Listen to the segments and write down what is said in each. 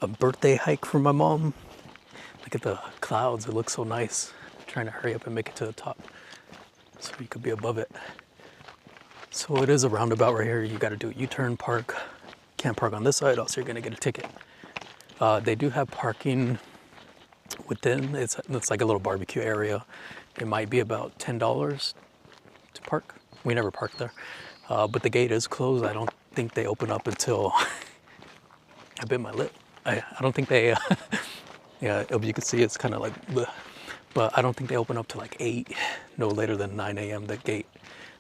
a birthday hike for my mom. Look at the clouds, it looks so nice. I'm trying to hurry up and make it to the top so you could be above it. So it is a roundabout right here. You got to do a U-turn, park. Can't park on this side, else you're gonna get a ticket. They do have parking within. It's like a little barbecue area. It might be about $10 to park. We never parked there, but the gate is closed. I don't think they open up until I bit my lip. I don't think they. Yeah, you can see it's kind of like, bleh. But I don't think they open up to like 8, no later than 9 a.m. The gate.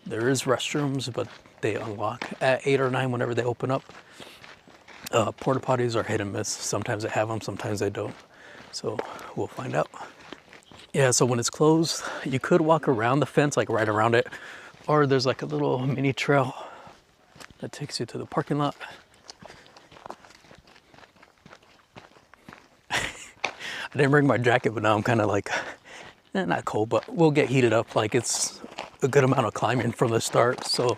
There is restrooms, but they unlock at 8 or 9 whenever they open up. Porta potties are hit and miss. Sometimes they have them, sometimes they don't. So we'll find out. Yeah, so when it's closed, you could walk around the fence, like right around it, or there's like a little mini trail that takes you to the parking lot. I didn't bring my jacket, but now I'm kind of like, not cold, but we'll get heated up. Like it's a good amount of climbing from the start, so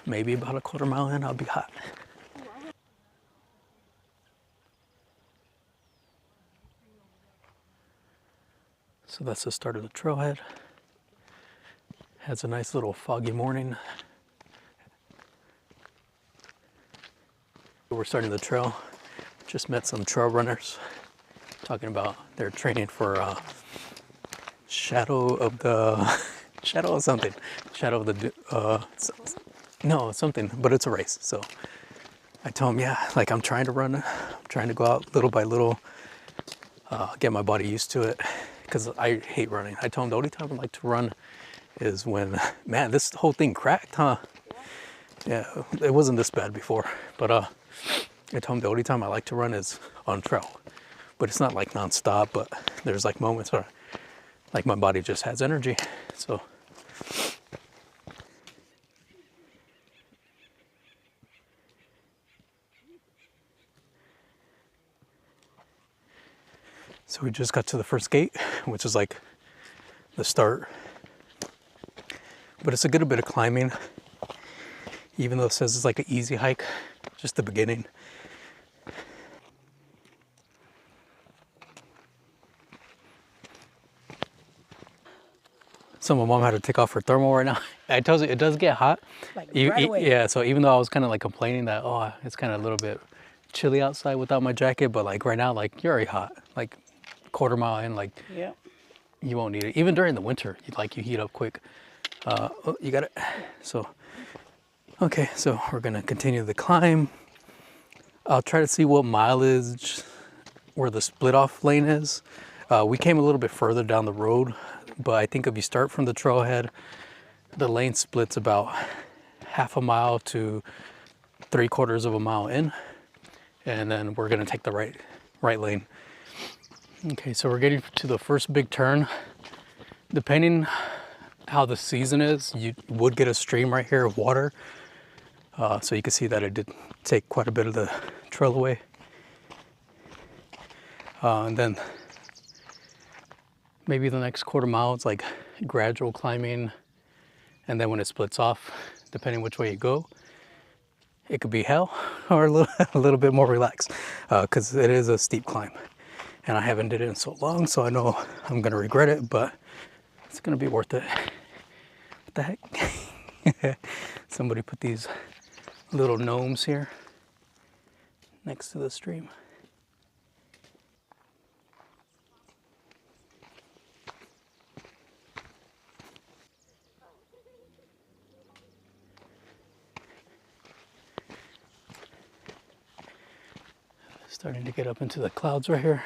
maybe about a quarter mile in, I'll be hot. So that's the start of the trailhead. Has a nice little foggy morning. We're starting the trail. Just met some trail runners talking about their training for shadow of something. No, something, but it's a race. So I told them, yeah, like I'm trying to run. I'm trying to go out little by little, get my body used to it. Because I hate running. I told him the only time I like to run is when, man, this whole thing cracked, huh? Yeah, it wasn't this bad before. But I told him the only time I like to run is on trail. But it's not like nonstop, but there's like moments where like my body just has energy. So we just got to the first gate, which is like the start. But it's a good bit of climbing, even though it says it's like an easy hike, just the beginning. So my mom had to take off her thermal right now. I told you, it does get hot. Like right away. Yeah, so even though I was kind of like complaining that, oh, it's kind of a little bit chilly outside without my jacket, but like right now, like you're already hot. Like quarter mile in, like Yeah. you won't need it. Even during the winter, you heat up quick. Oh, you got it. So, okay, so we're gonna continue the climb. I'll try to see what mileage where the split off lane is. We came a little bit further down the road, but I think if you start from the trailhead, the lane splits about half a mile to 3/4 of a mile in, and then we're gonna take the right lane. Okay, so we're getting to the first big turn. Depending how the season is, you would get a stream right here of water. So you can see that it did take quite a bit of the trail away. And then maybe the next quarter mile, it's like gradual climbing. And then when it splits off, depending which way you go, it could be hell or a little bit more relaxed, because it is a steep climb. And I haven't did it in so long, so I know I'm gonna regret it, but it's gonna be worth it. What the heck? Somebody put these little gnomes here next to the stream. Starting to get up into the clouds right here.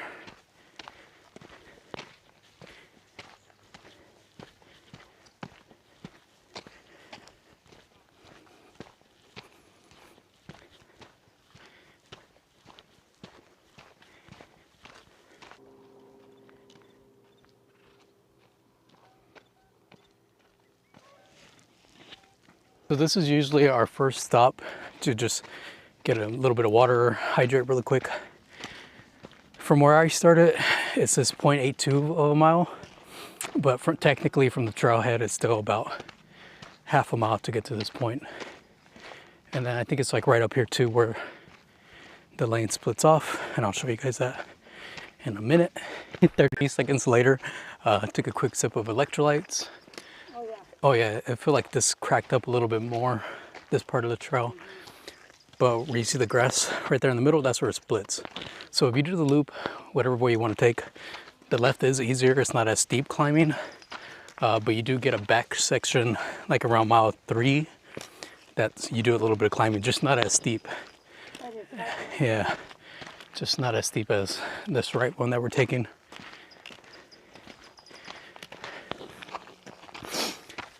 So this is usually our first stop to just get a little bit of water, hydrate really quick. From where I started, it says 0.82 of a mile, but technically from the trailhead, it's still about half a mile to get to this point. And then I think it's like right up here too, where the lane splits off, and I'll show you guys that in a minute. 30 seconds later, took a quick sip of electrolytes. Oh yeah. Oh yeah, I feel like this cracked up a little bit more, this part of the trail. But where you see the grass right there in the middle, that's where it splits. So if you do the loop, whatever way you want to take, the left is easier. It's not as steep climbing, but you do get a back section like around mile 3. That's, you do a little bit of climbing, just not as steep. Yeah, just not as steep as this right one that we're taking.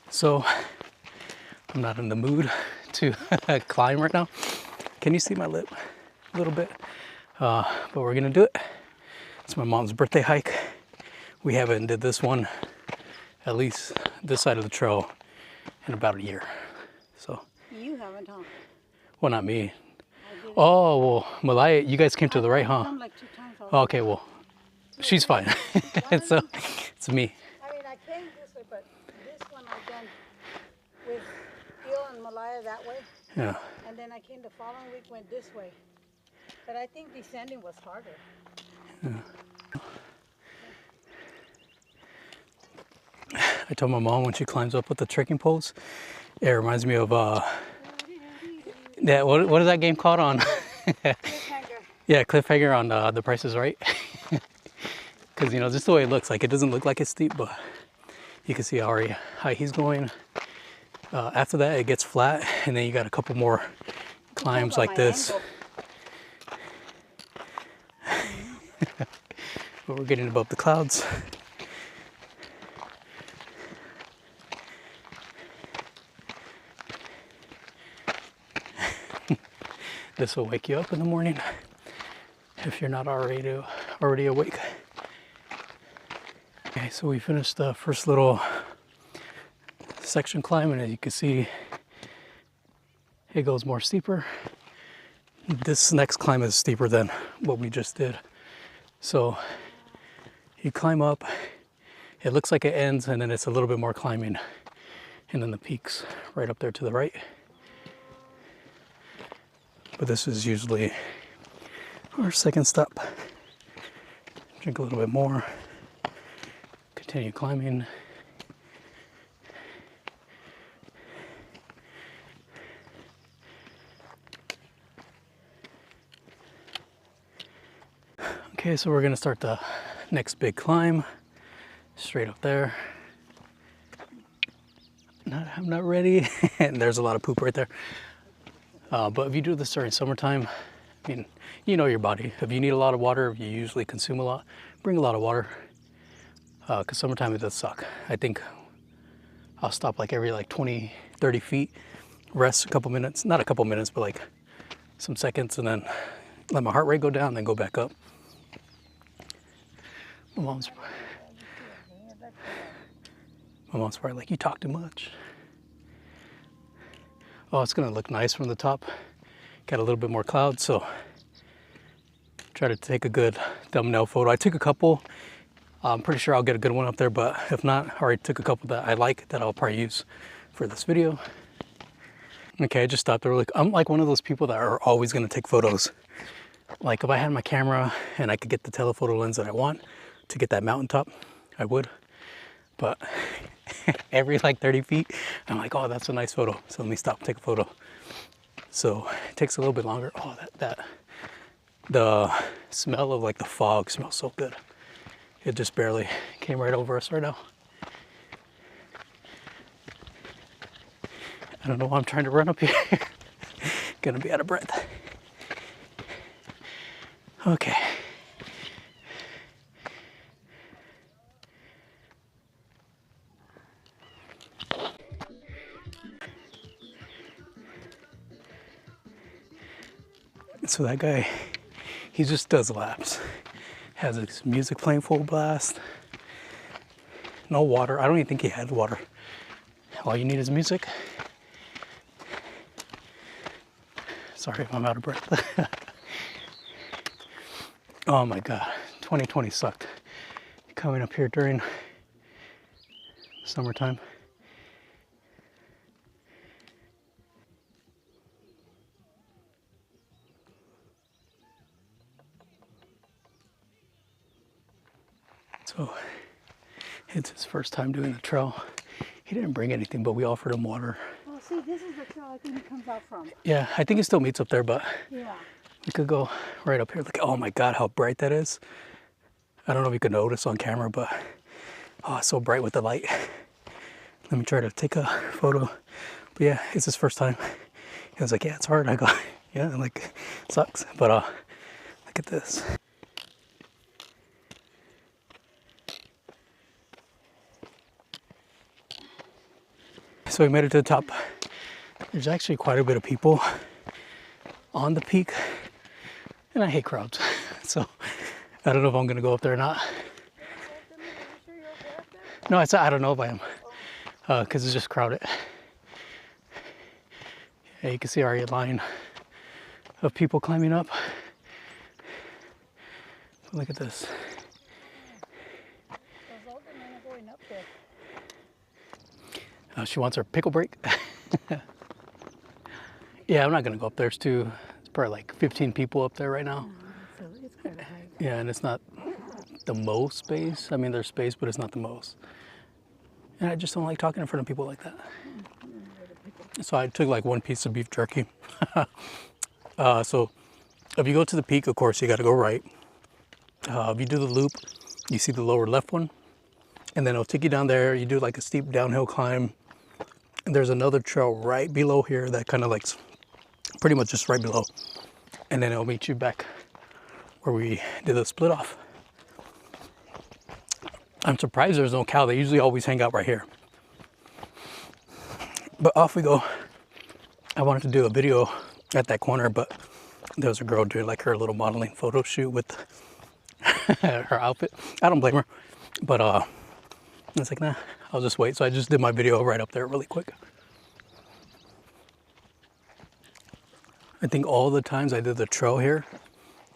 So I'm not in the mood to climb right now. Can you see my lip a little bit? But we're gonna do it. It's my mom's birthday hike. We haven't did this one, at least this side of the trail, in about a year. So. You haven't, huh? Well, not me. Oh, well, Malaya, you guys came to the right, huh? Come like 2 times already. Okay, well, she's fine. So, it's me. I mean, I came this way, but this one I've done with Gil and Malaya that way. Yeah. And then I came the following week, went this way. But I think descending was harder. Yeah. I told my mom when she climbs up with the trekking poles, it reminds me of, yeah, what is that game called on? Cliffhanger. Yeah, Cliffhanger on The Price is Right. Because, you know, just the way it looks, like it doesn't look like it's steep, but you can see how high he's going. After that, it gets flat, and then you got a couple more climbs like this. But we're getting above the clouds. This will wake you up in the morning if you're not already awake. Okay, so we finished the first little section climb, and as you can see, it goes more steeper. This next climb is steeper than what we just did. So you climb up, it looks like it ends, and then it's a little bit more climbing, and then the peaks right up there to the right. But this is usually our second stop. Drink a little bit more, continue climbing. Okay, so we're gonna start the next big climb, straight up there. I'm not ready, and there's a lot of poop right there. But if you do this during summertime, I mean, you know your body. If you need a lot of water, if you usually consume a lot, bring a lot of water. Because summertime it does suck. I think I'll stop like every 20, 30 feet, rest a couple minutes, not a couple minutes, but like some seconds, and then let my heart rate go down, then go back up. My mom's probably like, you talk too much. Oh, it's gonna look nice from the top. Got a little bit more cloud, so try to take a good thumbnail photo. I took a couple. I'm pretty sure I'll get a good one up there, but if not, I already took a couple that I like that I'll probably use for this video. Okay, I just stopped early. I'm like one of those people that are always gonna take photos. Like if I had my camera and I could get the telephoto lens that I want to get that mountaintop, I would. But every 30 feet, I'm like, oh, that's a nice photo. So let me stop and take a photo. So it takes a little bit longer. Oh, the smell of the fog smells so good. It just barely came right over us right now. I don't know why I'm trying to run up here. Gonna be out of breath. Okay. So that guy, he just does laps. Has his music playing full blast. No water. I don't even think he had water. All you need is music. Sorry if I'm out of breath. Oh my God, 2020 sucked. Coming up here during summertime. So it's his first time doing the trail. He didn't bring anything, but we offered him water. Oh, see, this is the trail I think he comes out from. Yeah, I think he still meets up there, but Yeah. we could go right up here. Look, oh my God, how bright that is. I don't know if you could notice on camera, but oh, it's so bright with the light. Let me try to take a photo. But yeah, it's his first time. He was like, yeah, it's hard. I go, yeah, like, it sucks. But look at this. So we made it to the top. There's actually quite a bit of people on the peak, and I hate crowds. So I don't know if I'm gonna go up there or not. No, I said I don't know if I am, because it's just crowded. Yeah, you can see our line of people climbing up. Look at this. Those older men are going up there. She wants her pickle break. Yeah, I'm not gonna go up there. It's probably like 15 people up there right now. So it's kind of high. Yeah, and it's not the most space. I mean, there's space, but it's not the most. And I just don't like talking in front of people like that. So I took like one piece of beef jerky. So if you go to the peak, of course, you got to go right. If you do the loop, you see the lower left one, and then it'll take you down there. You do like a steep downhill climb. And there's another trail right below here that kind of like pretty much just right below. And then it'll meet you back where we did the split off. I'm surprised there's no cow. They usually always hang out right here. But off we go. I wanted to do a video at that corner, but there was a girl doing like her little modeling photo shoot with her outfit. I don't blame her, but I was like, nah, I'll just wait. So I just did my video right up there really quick. I think all the times I did the trail here,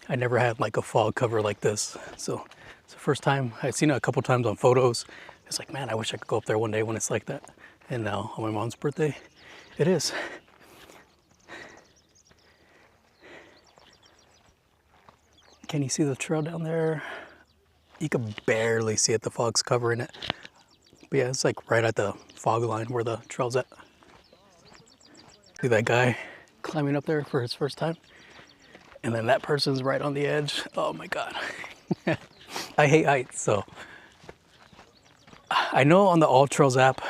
I never had like a fog cover like this. So it's the first time. I've seen it a couple times on photos. It's like, man, I wish I could go up there one day when it's like that. And now on my mom's birthday, it is. Can you see the trail down there? You can barely see it, the fog's covering it. But yeah, it's like right at the fog line where the trail's at. See that guy climbing up there for his first time? And then that person's right on the edge. Oh my God. I hate heights, so. I know on the All Trails app,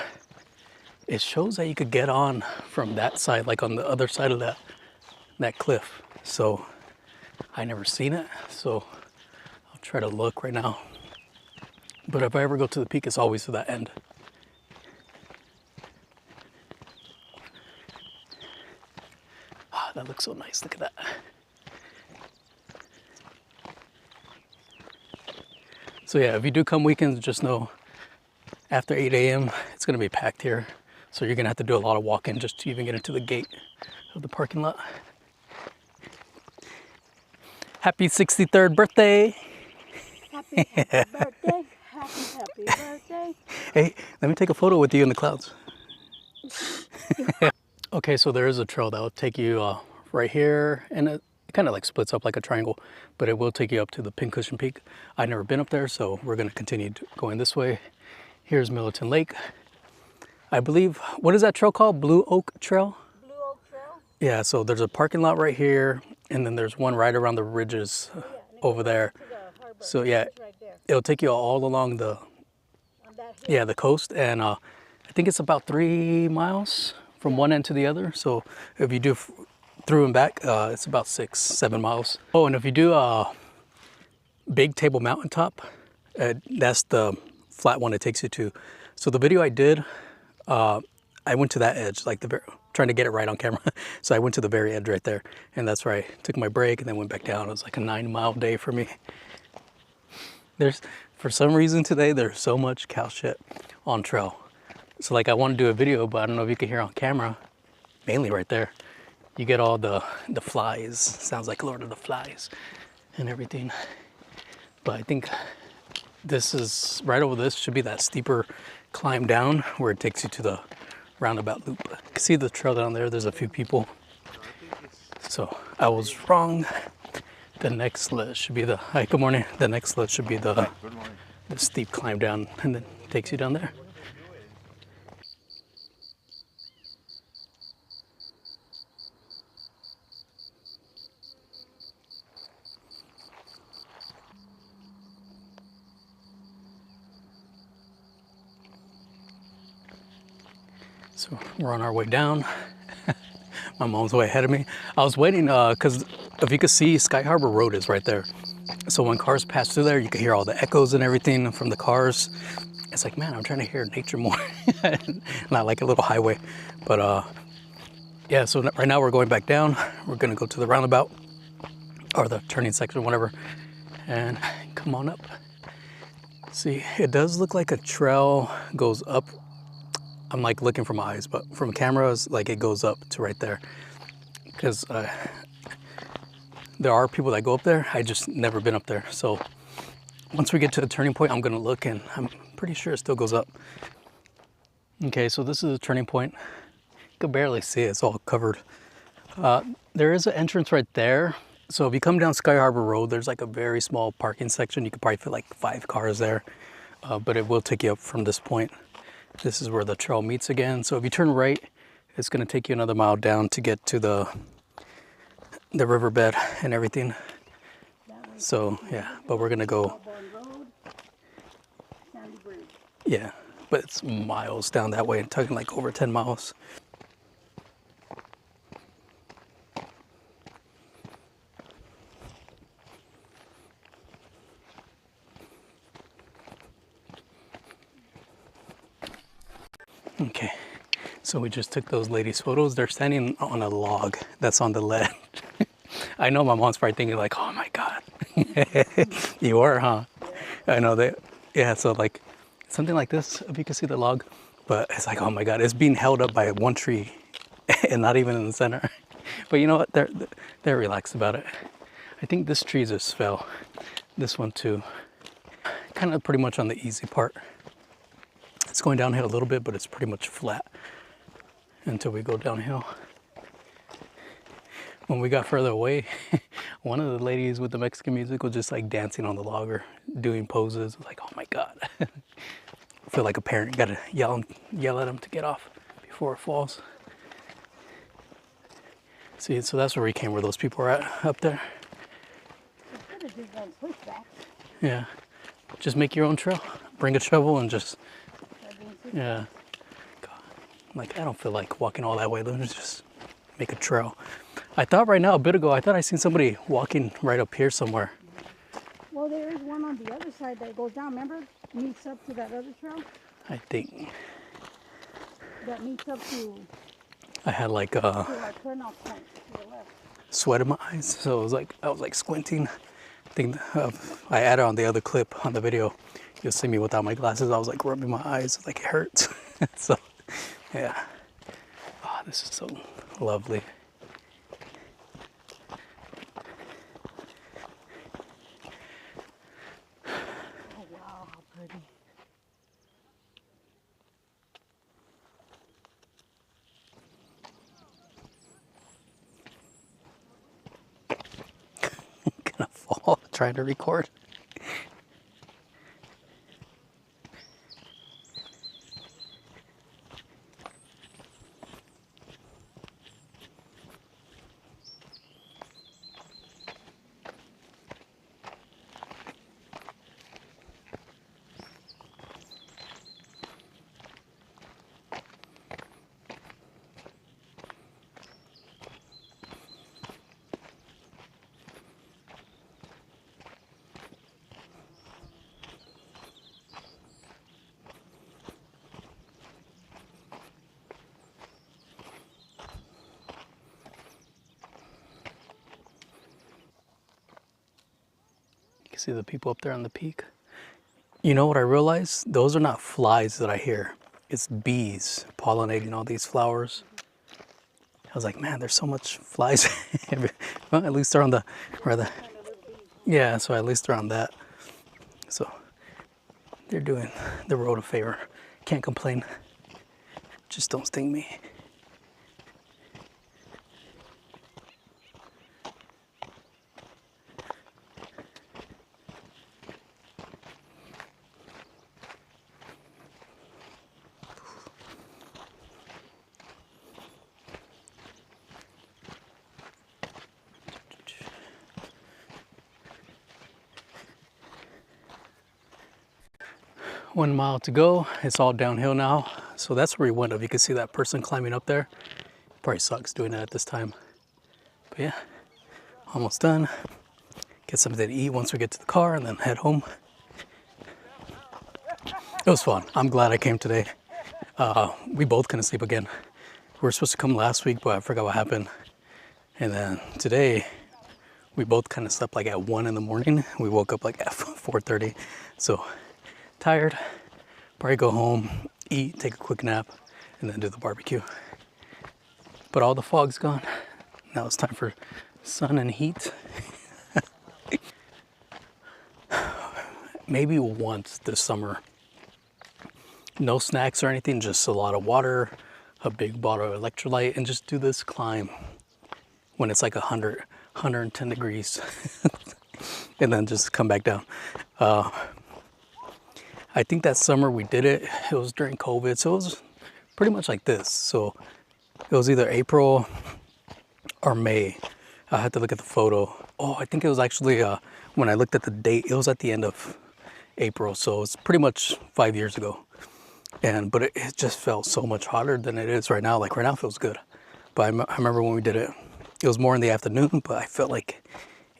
it shows that you could get on from that side, like on the other side of that cliff. So I never seen it, so I'll try to look right now. But if I ever go to the peak, it's always to that end. Ah, that looks so nice, look at that. So yeah, if you do come weekends, just know after 8 a.m., it's gonna be packed here. So you're gonna have to do a lot of walking just to even get into the gate of the parking lot. Happy 63rd birthday. Happy birthday. Happy birthday. Hey, let me take a photo with you in the clouds. Okay, so there is a trail that will take you right here, and it kind of like splits up like a triangle, but it will take you up to the Pincushion Peak. I've never been up there, so we're gonna continue going this way. Here's Millerton Lake. I believe, what is that trail called? Blue Oak Trail? Blue Oak Trail? Yeah, so there's a parking lot right here, and then there's one right around the ridges over there. So yeah, Right there. it'll take you all along the, On that hill. yeah, the coast, and I think it's about 3 miles from one end to the other. So if you do through and back, it's about 6-7 miles. Oh, and if you do Big Table Mountaintop, that's the flat one it takes you to. So the video I did, I went to that edge, like trying to get it right on camera. So I went to the very edge right there, and that's where I took my break and then went back down. It was like a 9-mile day for me. For some reason today, there's so much cow shit on trail. So like I want to do a video, but I don't know if you can hear on camera, mainly right there. You get all the flies, sounds like Lord of the Flies and everything. But I think this is, right over this should be that steeper climb down where it takes you to the roundabout loop. You can see the trail down there, there's a few people. So I was wrong. The next sled should be the, hi, good morning. The next sled should be the, Good morning. the steep climb down and then takes you down there. So we're on our way down. My mom's way ahead of me. I was waiting because if you could see, Sky Harbor Road is right there. So when cars pass through there, you can hear all the echoes and everything from the cars. It's like, man, I'm trying to hear nature more. Not like a little highway. But yeah, so right now we're going back down. We're gonna go to the roundabout or the turning section, whatever, and come on up. See, it does look like a trail goes up. I'm like looking for my eyes, but from cameras, like it goes up to right there. Because there are people that go up there. I just never been up there. So once we get to the turning point, I'm gonna look and I'm pretty sure it still goes up. Okay, so this is the turning point. You can barely see it, it's all covered. There is an entrance right there. So if you come down Sky Harbor Road, there's like a very small parking section. You could probably fit like 5 cars there, but it will take you up from this point. This is where the trail meets again. So if you turn right, it's gonna take you another mile down to get to the riverbed and everything. So yeah, but we're gonna go. Yeah, but it's miles down that way, talking like over 10 miles. Okay, so we just took those ladies' photos. They're standing on a log that's on the ledge. I know my mom's probably thinking like, oh my God. You are, huh? I know that. Yeah, so like something like this, if you can see the log, but it's like, oh my God, it's being held up by one tree and not even in the center. But you know what? They're relaxed about it. I think this tree just fell. This one too. Kind of pretty much on the easy part. It's going downhill a little bit, but it's pretty much flat until we go downhill. When we got further away, one of the ladies with the Mexican music was just like dancing on the log or doing poses. I was like, oh my God. I feel like a parent, you gotta yell at them to get off before it falls. See, so that's where we came, where those people are at up there. Yeah, just make your own trail. Bring a shovel and just, yeah. God. Like, I don't feel like walking all that way. Let's just make a trail. I thought right now, a bit ago, I thought I seen somebody walking right up here somewhere. Well, there is one on the other side that goes down, remember? Meets up to that other trail? I think. That meets up to... I had like turnout point to the left. Sweat in my eyes, so I was like squinting. I think I added on the other clip on the video. You'll see me without my glasses. I was like rubbing my eyes, like it hurts. So, yeah. Oh, this is so lovely. Oh wow, how pretty. Gonna fall trying to record. You see the people up there on the peak? You know what I realized? Those are not flies that I hear. It's bees pollinating all these flowers. I was like, man, there's so much flies. Well, at least they're on the, yeah, so at least they're on that. So they're doing the road a favor. Can't complain. Just don't sting me. 1 mile to go. It's all downhill now. So that's where we went up. You can see that person climbing up there. Probably sucks doing that at this time. But yeah, almost done. Get something to eat once we get to the car and then head home. It was fun. I'm glad I came today. We both couldn't sleep again. We were supposed to come last week, but I forgot what happened. And then today, we both kind of slept like at 1 in the morning. We woke up like at 4:30. So tired. Probably go home, eat, take a quick nap, and then do the barbecue. But all the fog's gone. Now it's time for sun and heat. Maybe once this summer. No snacks or anything, just a lot of water, a big bottle of electrolyte, and just do this climb when it's like 100, 110 degrees. And then just come back down. I think that summer we did it. It was during COVID, so it was pretty much like this. So it was either April or May. I had to look at the photo. Oh, I think it was actually, when I looked at the date, it was at the end of April. So it's pretty much 5 years ago. But it just felt so much hotter than it is right now. Like right now it feels good. But I remember when we did it, it was more in the afternoon, but I felt like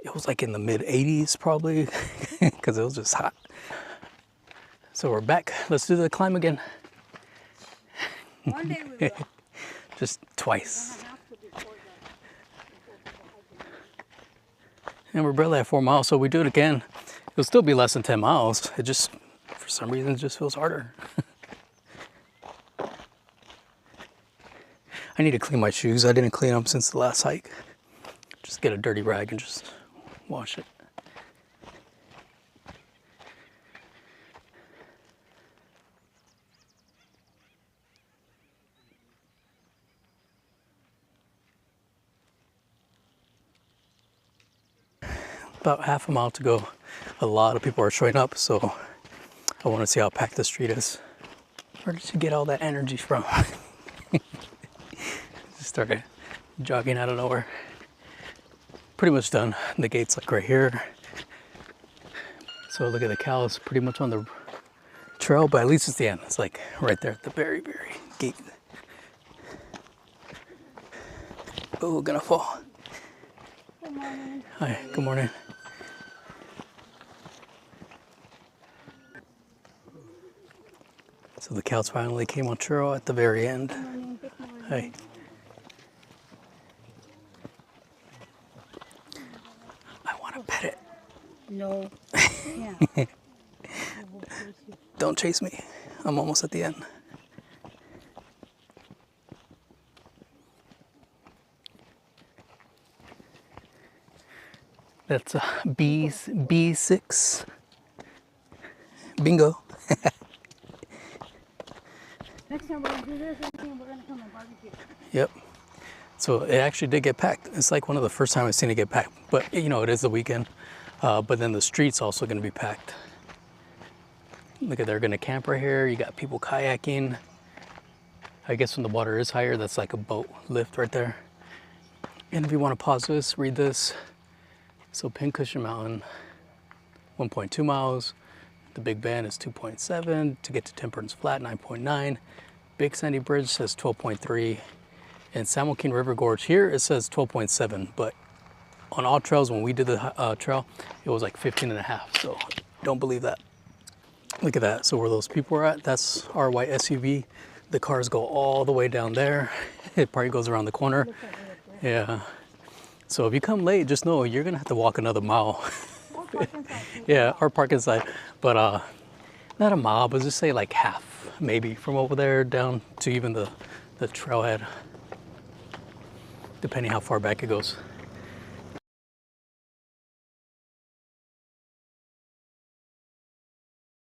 it was like in the mid 80s probably, because it was just hot. So we're back. Let's do the climb again. One day we will. Just twice. I have to before And we're barely at 4 miles, so we do it again. It'll still be less than 10 miles. It just, for some reason, it just feels harder. I need to clean my shoes. I didn't clean them since the last hike. Just get a dirty rag and just wash it. About half a mile to go. A lot of people are showing up, so I want to see how packed the street is. Where did you get all that energy from? Just started jogging out of nowhere. Pretty much done. The gate's like right here. So look at the cows pretty much on the trail, but at least it's the end. It's like right there at the very, very gate. Oh, gonna fall. Good morning. Hi, good morning. So the cows finally came on trail at the very end. Good morning. Good morning. Hi. I want to pet it. No. Yeah. Don't chase me. I'm almost at the end. That's B6. Bingo. Next time we're going to do this, we're going to come and barbecue. Yep. So it actually did get packed. It's like one of the first time I've seen it get packed. But you know, it is the weekend. But then the street's also going to be packed. Look at, they're going to camp right here. You got people kayaking. I guess when the water is higher, that's like a boat lift right there. And if you want to pause this, read this. So Pincushion Mountain, 1.2 miles. The Big Bend is 2.7. To get to Temperance Flat, 9.9. Big Sandy Bridge says 12.3. And San Joaquin River Gorge here, it says 12.7. But on all trails, when we did the trail, it was like 15.5. So don't believe that. Look at that. So where those people are at, that's our white SUV. The cars go all the way down there. It probably goes around the corner. Yeah. So if you come late, just know you're gonna have to walk another mile. Yeah, or park inside. But not a mile, but just say like half, maybe, from over there down to even the trailhead, depending how far back it goes.